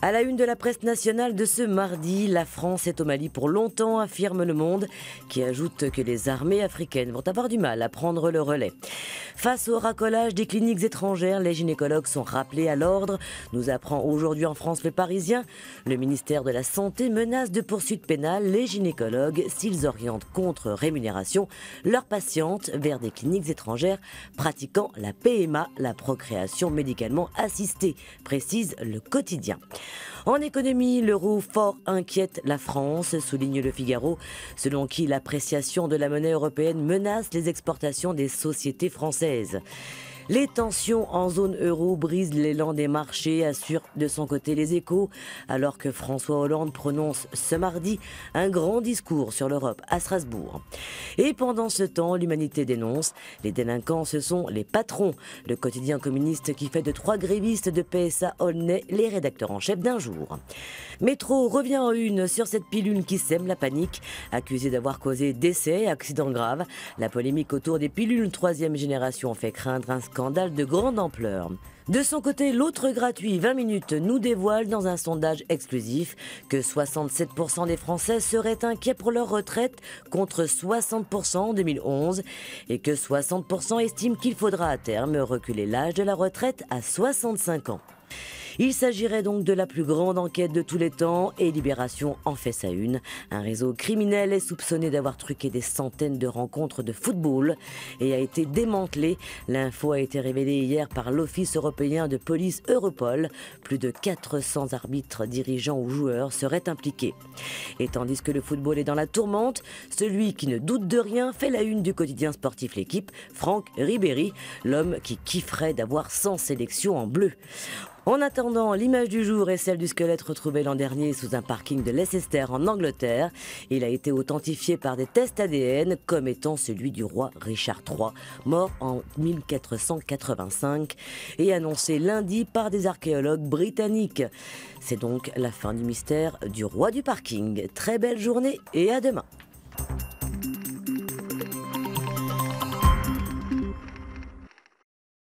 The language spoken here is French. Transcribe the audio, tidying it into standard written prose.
À la une de la presse nationale de ce mardi, la France est au Mali pour longtemps, affirme Le Monde, qui ajoute que les armées africaines vont avoir du mal à prendre le relais. Face au racolage des cliniques étrangères, les gynécologues sont rappelés à l'ordre, nous apprend aujourd'hui en France Le Parisien. Le ministère de la Santé menace de poursuites pénales les gynécologues s'ils orientent contre rémunération leurs patientes vers des cliniques étrangères pratiquant la PMA, la procréation médicalement assistée, précise Le Quotidien. En économie, l'euro fort inquiète la France, souligne Le Figaro, selon qui l'appréciation de la monnaie européenne menace les exportations des sociétés françaises. Les tensions en zone euro brisent l'élan des marchés, assure de son côté Les Échos, alors que François Hollande prononce ce mardi un grand discours sur l'Europe à Strasbourg. Et pendant ce temps, l'humanité dénonce, les délinquants ce sont les patrons. Le quotidien communiste qui fait de 3 grévistes de PSA Aulnay les rédacteurs en chef d'un jour. Métro revient en une sur cette pilule qui sème la panique, accusée d'avoir causé décès et accidents graves. La polémique autour des pilules 3e génération fait craindre un scandale de grande ampleur. De son côté, l'autre gratuit 20 minutes nous dévoile dans un sondage exclusif que 67% des Français seraient inquiets pour leur retraite contre 60% en 2011 et que 60% estiment qu'il faudra à terme reculer l'âge de la retraite à 65 ans. Il s'agirait donc de la plus grande enquête de tous les temps et Libération en fait sa une. Un réseau criminel est soupçonné d'avoir truqué des centaines de rencontres de football et a été démantelé. L'info a été révélée hier par l'Office européen de police Europol. Plus de 400 arbitres, dirigeants ou joueurs seraient impliqués. Et tandis que le football est dans la tourmente, celui qui ne doute de rien fait la une du quotidien sportif L'Équipe, Franck Ribéry, l'homme qui kifferait d'avoir 100 sélections en bleu. En attendant, l'image du jour est celle du squelette retrouvé l'an dernier sous un parking de Leicester en Angleterre. Il a été authentifié par des tests ADN comme étant celui du roi Richard III, mort en 1485 et annoncé lundi par des archéologues britanniques. C'est donc la fin du mystère du roi du parking. Très belle journée et à demain.